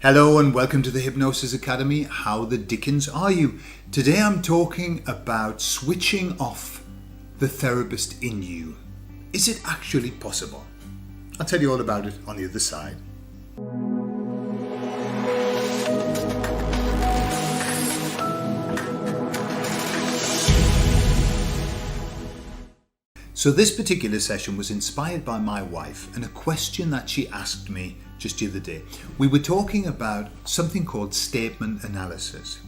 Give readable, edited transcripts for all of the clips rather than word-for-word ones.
Hello and welcome to the Hypnosis Academy. How the dickens are you? Today I'm talking about switching off the therapist in you. Is it actually possible? I'll tell you all about it on the other side. So this particular session was inspired by my wife and a question that she asked me just the other day. We were talking about something called statement analysis.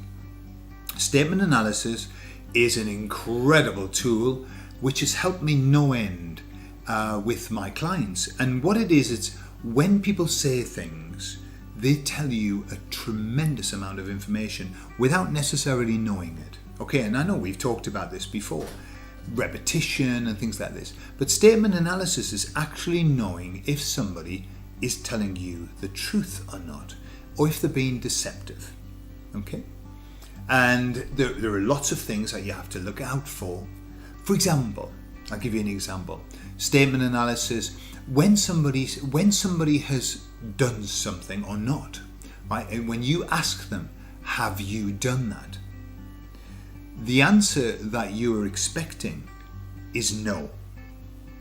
Statement analysis is an incredible tool which has helped me no end with my clients. And what it is, it's when people say things, they tell you a tremendous amount of information without necessarily knowing it. Okay, and I know we've talked about this before. Repetition and things like this. But statement analysis is actually knowing if somebody is telling you the truth or not, or if they're being deceptive. Okay? And there are lots of things that you have to look out for. For example, I'll give you an example. Statement analysis, when somebody has done something or not, right? And when you ask them, have you done that? The answer that you are expecting is no,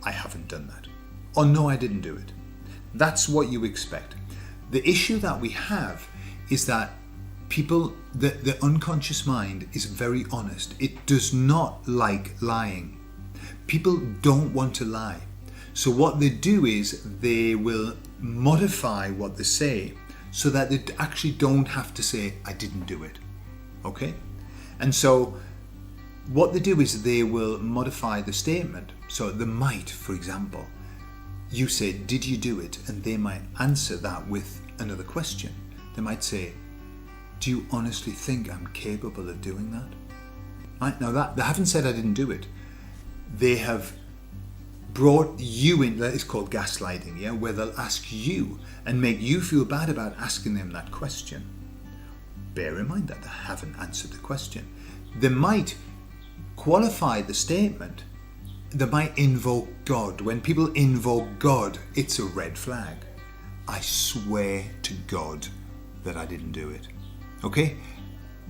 I haven't done that. Or no, I didn't do it. That's what you expect. The issue that we have is that people, the unconscious mind is very honest. It does not like lying. People don't want to lie. So what they do is they will modify what they say so that they actually don't have to say, I didn't do it. Okay? And so what they do is they will modify the statement. So they might, for example, you say, did you do it? And they might answer that with another question. They might say, do you honestly think I'm capable of doing that? Right? Now that they haven't said I didn't do it. They have brought you in. That is called gaslighting, yeah, where they'll ask you and make you feel bad about asking them that question. Bear in mind that they haven't answered the question. They might qualify the statement. They might invoke God. When people invoke God, it's a red flag. I swear to God that I didn't do it. Okay?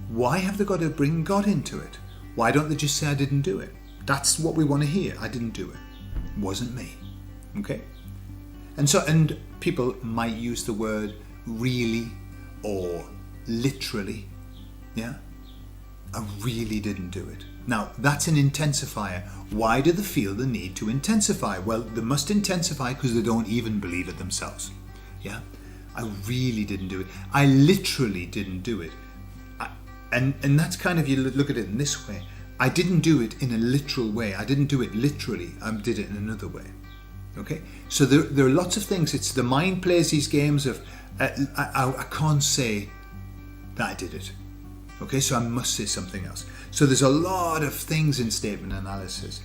Why have they got to bring God into it? Why don't they just say I didn't do it? That's what we want to hear. I didn't do it. Wasn't me. Okay? And people might use the word really or literally. Yeah? I really didn't do it. Now, that's an intensifier. Why do they feel the need to intensify? Well, they must intensify because they don't even believe it themselves. Yeah? I really didn't do it. I literally didn't do it. And that's kind of, you look at it in this way. I didn't do it in a literal way. I didn't do it literally. I did it in another way. Okay? So there are lots of things. It's the mind plays these games of, I can't say that I did it. Okay, so I must say something else. So there's a lot of things in statement analysis.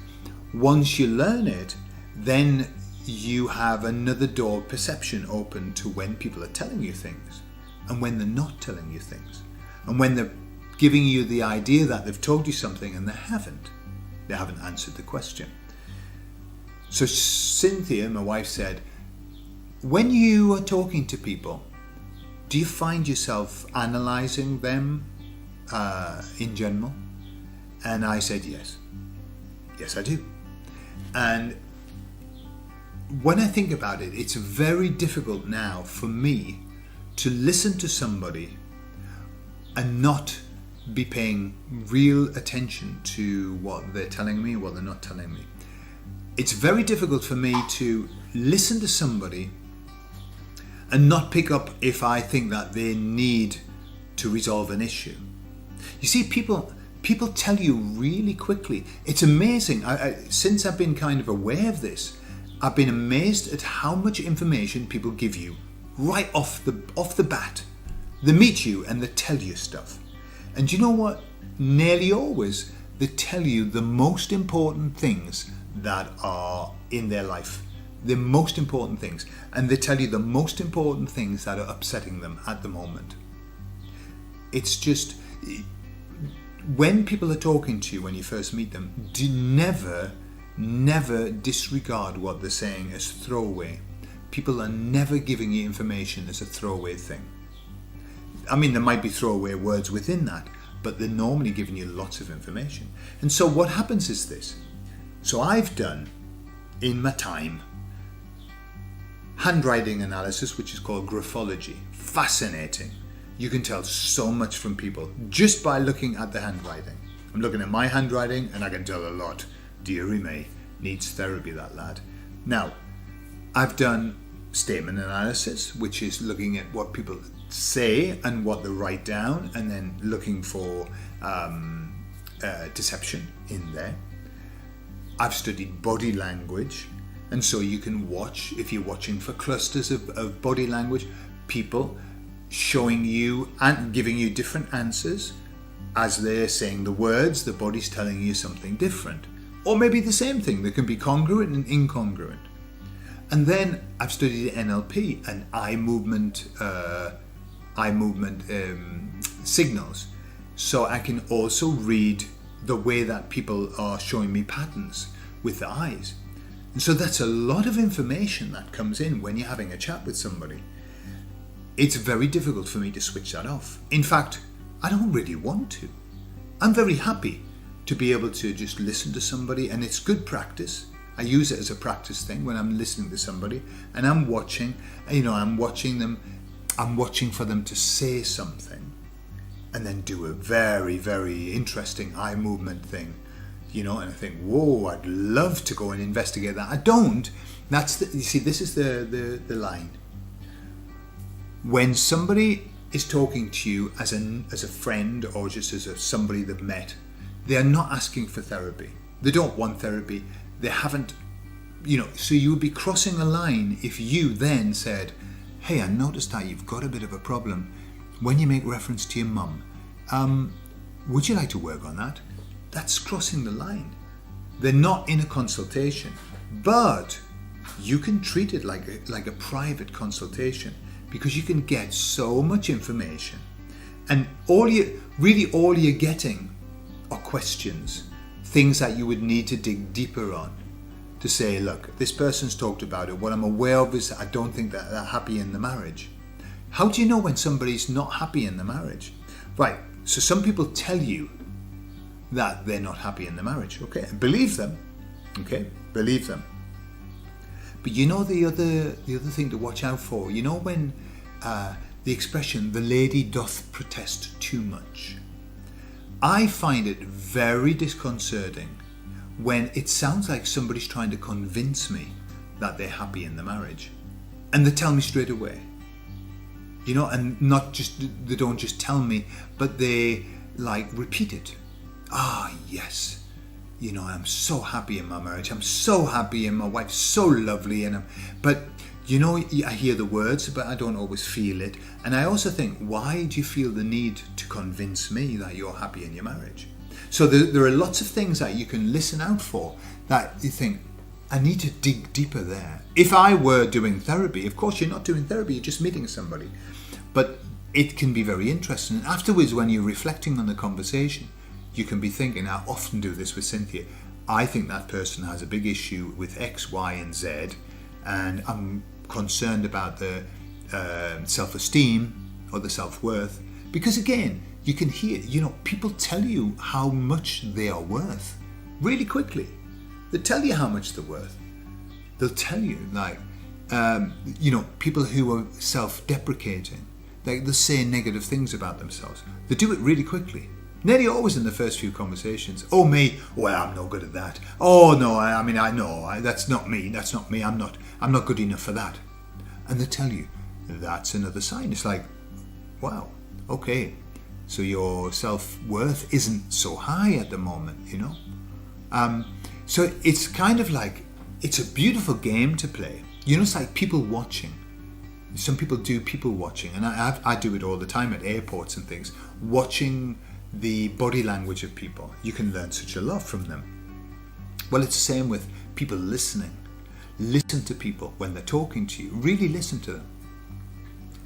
Once you learn it, then you have another door of perception open to when people are telling you things and when they're not telling you things. And when they're giving you the idea that they've told you something and they haven't answered the question. So Cynthia, my wife, said, when you are talking to people, do you find yourself analyzing them in general? And I said yes. Yes, I do. And when I think about it, it's very difficult now for me to listen to somebody and not be paying real attention to what they're telling me, what they're not telling me. It's very difficult for me to listen to somebody and not pick up if I think that they need to resolve an issue. You see, people tell you really quickly. It's amazing. Since I've been kind of aware of this, I've been amazed at how much information people give you right off the bat. They meet you and they tell you stuff. And you know what? Nearly always they tell you the most important things that are in their life. The most important things. And they tell you the most important things that are upsetting them at the moment. It's just, when people are talking to you when you first meet them, do never disregard what they're saying as throwaway. People are never giving you information as a throwaway thing. I mean, there might be throwaway words within that, but they're normally giving you lots of information. And so what happens is this. So I've done, in my time, handwriting analysis, which is called graphology. Fascinating. You can tell so much from people just by looking at the handwriting. I'm looking at my handwriting and I can tell a lot. Dearie me, needs therapy, that lad. Now, I've done statement analysis, which is looking at what people say and what they write down, and then looking for deception in there. I've studied body language, and so you can watch, if you're watching for clusters of body language, people showing you and giving you different answers. As they're saying the words, the body's telling you something different. Or maybe the same thing. They can be congruent and incongruent. And then I've studied NLP and eye movement signals. So I can also read the way that people are showing me patterns with the eyes. And so that's a lot of information that comes in when you're having a chat with somebody. It's very difficult for me to switch that off. In fact, I don't really want to. I'm very happy to be able to just listen to somebody, and it's good practice. I use it as a practice thing when I'm listening to somebody and I'm watching, I'm watching for them to say something and then do a very, very interesting eye movement thing, and I think, whoa, I'd love to go and investigate that. I don't. This is the line. When somebody is talking to you as a friend or just as somebody they've met, they're not asking for therapy. They don't want therapy. They haven't, so you would be crossing a line if you then said, hey, I noticed that you've got a bit of a problem when you make reference to your mum. Would you like to work on that? That's crossing the line. They're not in a consultation, but you can treat it like a private consultation, because you can get so much information, and all you're getting are questions, things that you would need to dig deeper on to say, look, this person's talked about it. What I'm aware of is that I don't think that they're happy in the marriage. How do you know when somebody's not happy in the marriage? Right, so some people tell you that they're not happy in the marriage. Okay, believe them. Okay, believe them. But the other thing to watch out for, when the expression, the lady doth protest too much. I find it very disconcerting when it sounds like somebody's trying to convince me that they're happy in the marriage. And they tell me straight away. And they don't just tell me, but they repeat it. Ah, yes. I'm so happy in my marriage. I'm so happy and my wife's so lovely. But I hear the words, but I don't always feel it. And I also think, why do you feel the need to convince me that you're happy in your marriage? So there are lots of things that you can listen out for that you think, I need to dig deeper there. If I were doing therapy, of course you're not doing therapy, you're just meeting somebody. But it can be very interesting. And afterwards, when you're reflecting on the conversation, you can be thinking, I often do this with Cynthia, I think that person has a big issue with X, Y, and Z, and I'm concerned about the self-esteem or the self-worth. Because again, you can hear, people tell you how much they are worth really quickly. They tell you how much they're worth. They'll tell you, people who are self-deprecating, they'll say negative things about themselves. They do it really quickly. Nearly always in the first few conversations. Oh, me? Well, I'm no good at that. Oh, no, I know. That's not me. That's not me. I'm not good enough for that. And they tell you, that's another sign. It's like, wow, okay. So your self-worth isn't so high at the moment, So it's kind of like, it's a beautiful game to play. It's like people watching. Some people do people watching, and I do it all the time at airports and things, watching the body language of people. You can learn such a lot from them. Well, it's the same with people listening. Listen to people when they're talking to you. Really listen to them.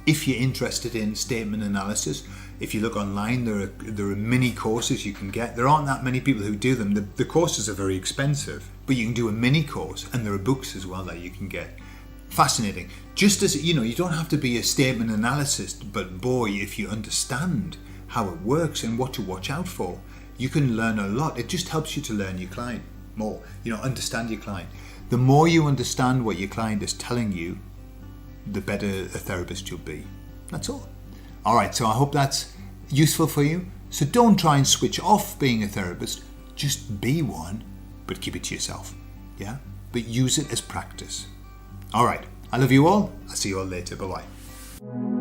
If you're interested in statement analysis, if you look online, there are mini courses you can get. There aren't that many people who do them. The courses are very expensive, but you can do a mini course, and there are books as well that you can get. Fascinating. Just as, you don't have to be a statement analyst, but boy, if you understand how it works and what to watch out for, you can learn a lot. It just helps you to learn your client more, understand your client. The more you understand what your client is telling you, the better a therapist you'll be. That's all. All right, so I hope that's useful for you. So don't try and switch off being a therapist. Just be one, but keep it to yourself. Yeah? But use it as practice. All right. I love you all. I'll see you all later. Bye-bye.